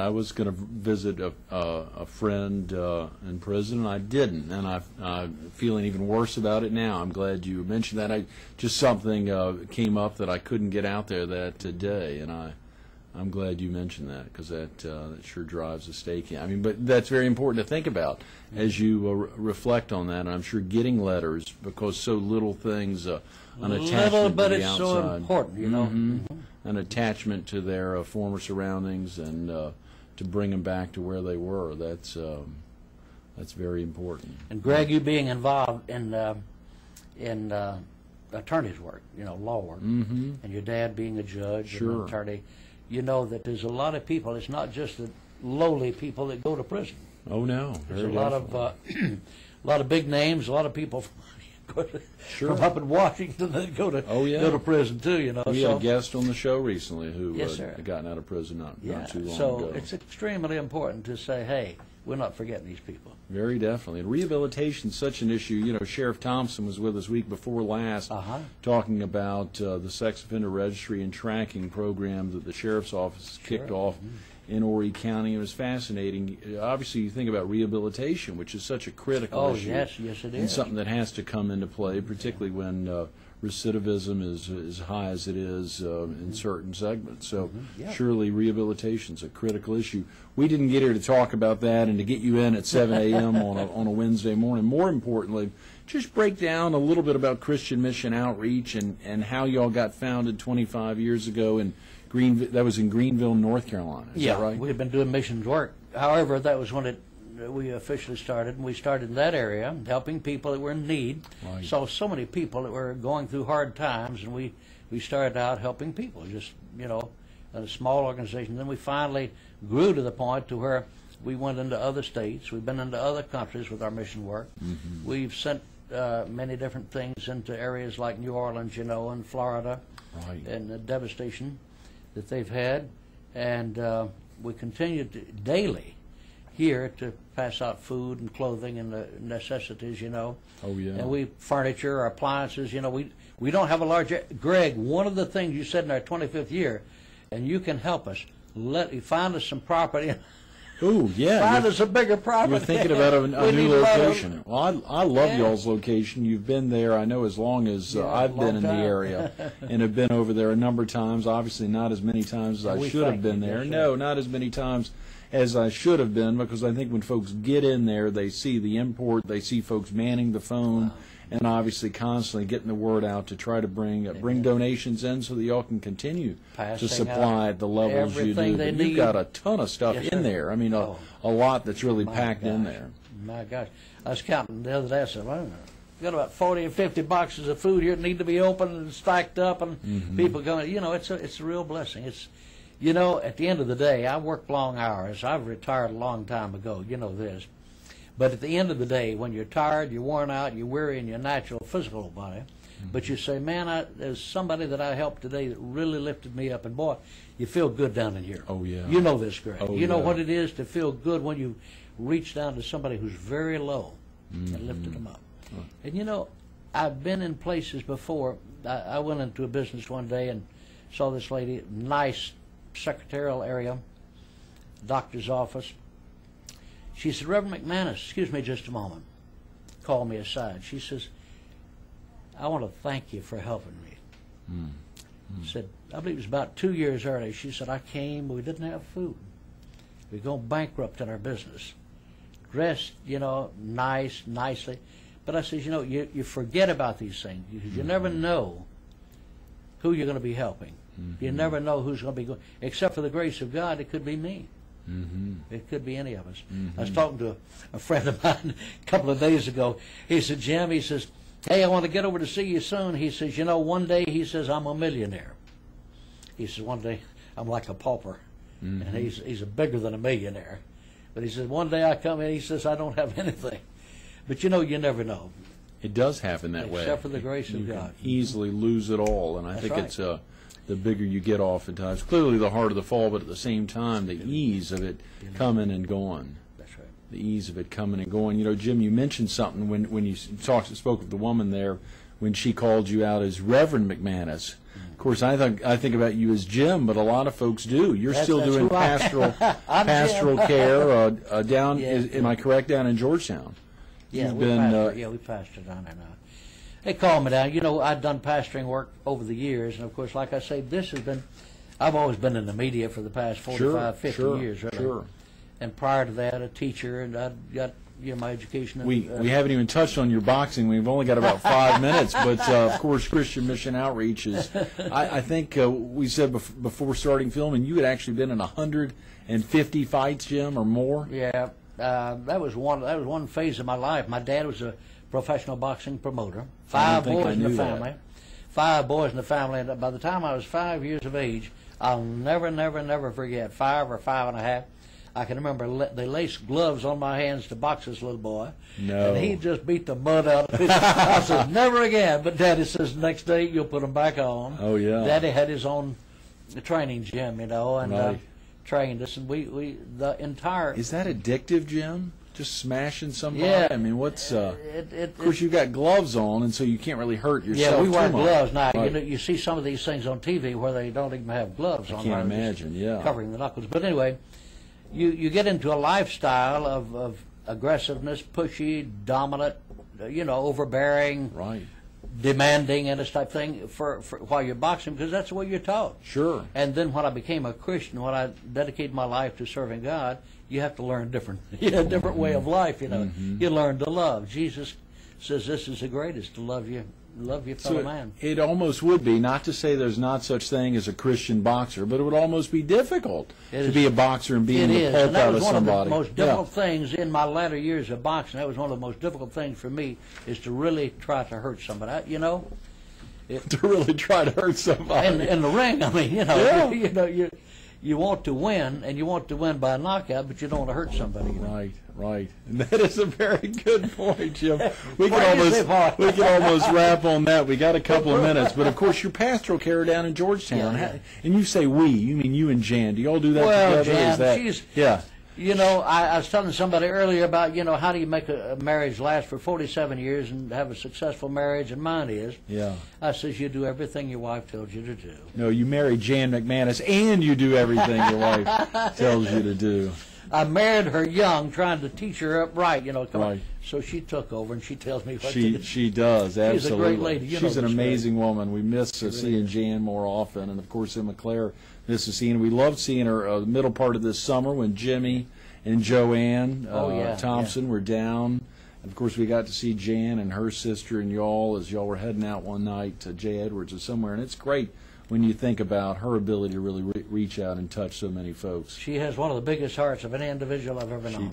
I was going to visit a friend in prison, and I didn't, and I'm feeling even worse about it now. I'm glad you mentioned that. Just something came up that I couldn't get out there that day, and I'm glad you mentioned that, because that sure drives a stake in. I mean, but that's very important to think about as you reflect on that. And I'm sure getting letters, because so little things, an attachment but to the it's outside, so important, you know. an attachment to their former surroundings, and to bring them back to where they were. That's very important. And Greg, you being involved in attorney's work, you know, law work, and your dad being a judge and an attorney, you know that there's a lot of people. It's not just the lowly people that go to prison. Oh no, there's a lot of a lot of big names, a lot of people from up in Washington that go to prison too. You know, we had a guest on the show recently who had gotten out of prison not too long ago. So it's extremely important to say, hey, we're not forgetting these people. Very definitely. And rehabilitation is such an issue. You know, Sheriff Thompson was with us week before last talking about the sex offender registry and tracking program that the Sheriff's Office kicked off in Horry County. It was fascinating. Obviously, you think about rehabilitation, which is such a critical issue. Yes, it is. And something that has to come into play, particularly when recidivism is as high as it is in certain segments. So surely rehabilitation is a critical issue. We didn't get here to talk about that and to get you in at 7 a.m. on a Wednesday morning. More importantly, just break down a little bit about Christian Mission Outreach and how y'all got founded 25 years ago in that was in Greenville, North Carolina. Is that right? We had been doing missions work. However, that was when we officially started, and we started in that area, helping people that were in need. Right. Saw so many people that were going through hard times, and we started out helping people, just, you know, in a small organization. Then we finally grew to the point to where we went into other states. We've been into other countries with our mission work. We've sent many different things into areas like New Orleans, you know, and Florida, and the devastation that they've had. And we continue daily here to pass out food and clothing and the necessities, you know. Oh, yeah. And we furniture, our appliances, you know. We don't have a large... Greg, one of the things you said in our 25th year, and you can help us, find us some property. Ooh, yeah. Find us a bigger property. You're thinking about a new location. Well, I love y'all's location. You've been there, I know, as long as I've been in the area, and have been over there a number of times. Obviously, not as many times as I should have been there. No, not as many times as I should have been, because I think when folks get in there, they see the import, they see folks manning the phone, and obviously constantly getting the word out to try to bring donations in so that y'all can continue to supply at the levels you do. But you've got a ton of stuff in there. I mean, a lot that's really packed in there. My gosh. I was counting the other day. I said, well, we've got about 40 or 50 boxes of food here that need to be opened and stacked up, and people going. You know, it's a real blessing. It's, you know, at the end of the day, I work long hours. I've retired a long time ago. You know this. But at the end of the day, when you're tired, you're worn out, you're weary in your natural physical body, but you say, man, there's somebody that I helped today that really lifted me up, and boy, you feel good down in here. Oh, yeah. You know this, Greg. Oh, you know what it is to feel good when you reach down to somebody who's very low and lifted them up. And, you know, I've been in places before. I went into a business one day and saw this lady, nice secretarial area, doctor's office. She said, Reverend McManus, excuse me just a moment. Called me aside. She says, I want to thank you for helping me. Said, I believe it was about 2 years early. She said, I came, we didn't have food. We're going bankrupt in our business. Dressed, you know, nicely. But I said, you know, you forget about these things. You never know who you're going to be helping. You never know who's going to be going. Except for the grace of God, it could be me. It could be any of us. I was talking to a friend of mine a couple of days ago. He said, Jim, he says, hey, I want to get over to see you soon. He says, you know, one day, he says, I'm a millionaire. He says, one day, I'm like a pauper. And he's bigger than a millionaire. But he says, one day I come in, he says, I don't have anything. But, you know, you never know. It does happen that way. Except for the grace of God. You can easily lose it all, and I think it's the bigger you get oftentimes. Clearly the harder the fall, but at the same time, the ease of it coming and going. That's right. The ease of it coming and going. You know, Jim, you mentioned something when you spoke of the woman there, when she called you out as Reverend McManus. Of course, I think about you as Jim, but a lot of folks do. You're still doing pastoral care down. Yeah. Am I correct? Down in Georgetown. Yeah, we pastor down there now. They call me down. You know, I've done pastoring work over the years, and of course, like I say, this has been. I've always been in the media for the past 45, 50 years, really. Sure. And prior to that, a teacher, and I got my education. We haven't even touched on your boxing. We've only got about 5 minutes, but of course, Christian Mission Outreach is. I think we said before starting filming, you had actually been in 150 fights, Jim, or more. Yeah, that was one phase of my life. My dad was a professional boxing promoter. 5 boys in the family. That. 5 boys in the family, and by the time I was 5 years of age, I'll never forget 5 or 5.5. I can remember they laced gloves on my hands to box this little boy. No. And he just beat the mud out of it. I said, never again. But Daddy says, next day you'll put them back on. Oh, yeah. Daddy had his own training gym, you know, and right. Trained us. And the entire... Is that addictive, Jim? Just smashing somebody? Yeah. I mean, what's... of course, you've got gloves on, and so you can't really hurt yourself. Yeah, we wear gloves. Now, right. you see some of these things on TV where they don't even have gloves on. I can't imagine, yeah. Covering the knuckles. But anyway... You get into a lifestyle of aggressiveness, pushy, dominant, overbearing, right, demanding, and this type of thing for while you're boxing, because that's the way you're taught. Sure. And then when I became a Christian, when I dedicated my life to serving God, you have to learn different way of life. You learn to love. Jesus says this is the greatest, to love your fellow man. It almost would be, not to say there's not such thing as a Christian boxer, but it would almost be difficult to be a boxer and be in the pulp out of somebody. It is, and that was one of the most difficult things in my latter years of boxing. That was one of the most difficult things for me, is to really try to hurt somebody. To really try to hurt somebody. In the ring, I mean, you want to win, and you want to win by a knockout, but you don't want to hurt somebody. Right. And that is a very good point, Jim. We can almost wrap on that. We got a couple of minutes, but of course, your pastoral care down in Georgetown, and you say we, you mean you and Jan? Do you all do that together? Jan, I was telling somebody earlier about, how do you make a marriage last for 47 years and have a successful marriage, and mine is. Yeah. I says, you do everything your wife tells you to do. No, you marry Jan McManus, and you do everything your wife tells you to do. I married her young, trying to teach her up right, Right. So she took over, and she tells me what to do. She does, absolutely. She's a great lady. She's an amazing woman. We miss seeing Jan more often, and of course, Emma Claire misses seeing her. We loved seeing her the middle part of this summer when Jimmy and Joanne Thompson were down. And of course, we got to see Jan and her sister and y'all as y'all were heading out one night to J. Edwards or somewhere, and it's great when you think about her ability to really reach out and touch so many folks. She has one of the biggest hearts of any individual I've ever known.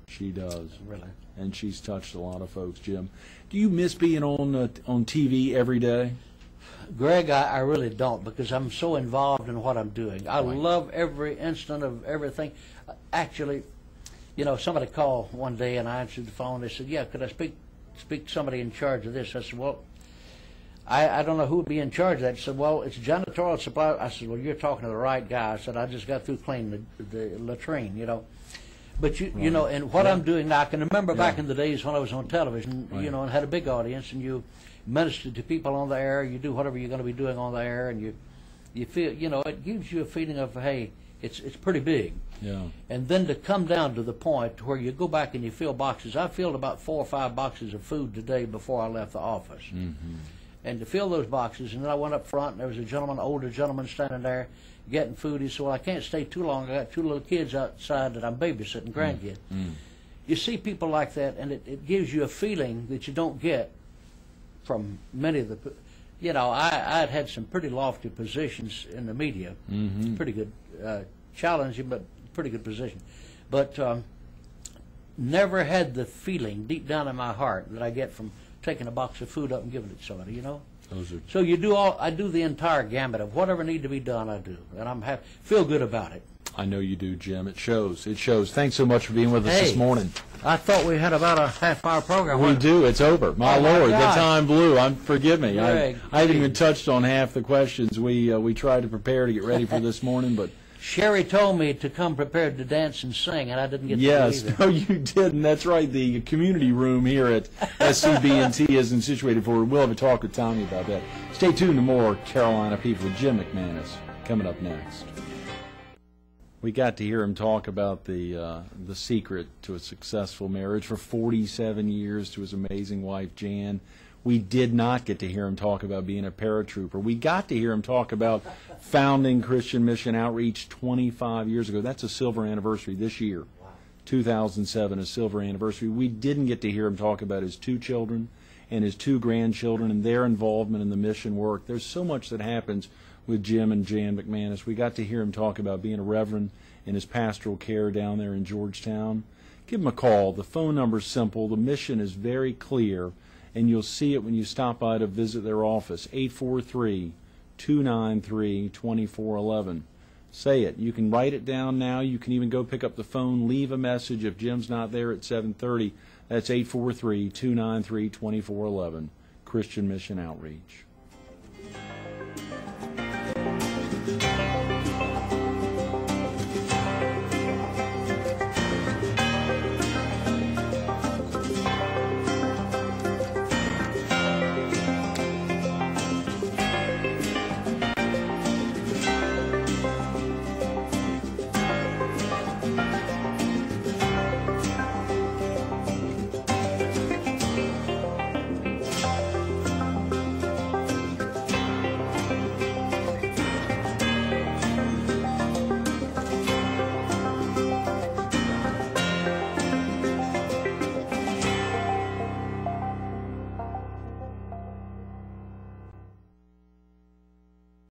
She does. Really. And she's touched a lot of folks, Jim. Do you miss being on TV every day? Greg, I really don't, because I'm so involved in what I'm doing. I love every instant of everything. Actually, somebody called one day, and I answered the phone. They said, yeah, could I speak to somebody in charge of this? I said, well, I don't know who would be in charge of that. He said, well, it's janitorial supply. I said, well, you're talking to the right guy. I said, I just got through cleaning the latrine, But, and what I'm doing now, I can remember back in the days when I was on television, and had a big audience, and you ministered to people on the air, you do whatever you're going to be doing on the air, and you feel, it gives you a feeling of, hey, it's pretty big. Yeah. And then to come down to the point where you go back and you fill boxes. I filled about 4 or 5 boxes of food today before I left the office. Mm-hmm. And to fill those boxes, and then I went up front, and there was an older gentleman standing there getting food. He said, well, I can't stay too long. I got 2 little kids outside that I'm babysitting, grandkids. Mm-hmm. You see people like that, and it gives you a feeling that you don't get from many of the, I'd had some pretty lofty positions in the media, pretty good, challenging, but pretty good position. But never had the feeling deep down in my heart that I get from taking a box of food up and giving it to somebody, So I do the entire gamut of whatever need to be done, I do, and feel good about it. I know you do, Jim. It shows. Thanks so much for being with us this morning. I thought we had about a half-hour program. We do. It's over. My Lord, the time blew. Forgive me. I haven't even touched on half the questions we tried to prepare to get ready for this morning, but Sherry told me to come prepared to dance and sing, and I didn't get to Yes, do either. no, you didn't. That's right. The community room here at SCB&T isn't situated for it. We'll have a talk with Tommy about that. Stay tuned to more Carolina People with Jim McManus coming up next. We got to hear him talk about the secret to a successful marriage for 47 years to his amazing wife, Jan. We did not get to hear him talk about being a paratrooper. We got to hear him talk about founding Christian Mission Outreach 25 years ago. That's a silver anniversary this year. Wow. 2007, a silver anniversary. We didn't get to hear him talk about his 2 children and his 2 grandchildren and their involvement in the mission work. There's so much that happens with Jim and Jan McManus. We got to hear him talk about being a reverend in his pastoral care down there in Georgetown. Give him a call. The phone number's simple. The mission is very clear, and you'll see it when you stop by to visit their office, 843-293-2411. Say it. You can write it down now. You can even go pick up the phone, leave a message if Jim's not there at 7:30. That's 843-293-2411, Christian Mission Outreach.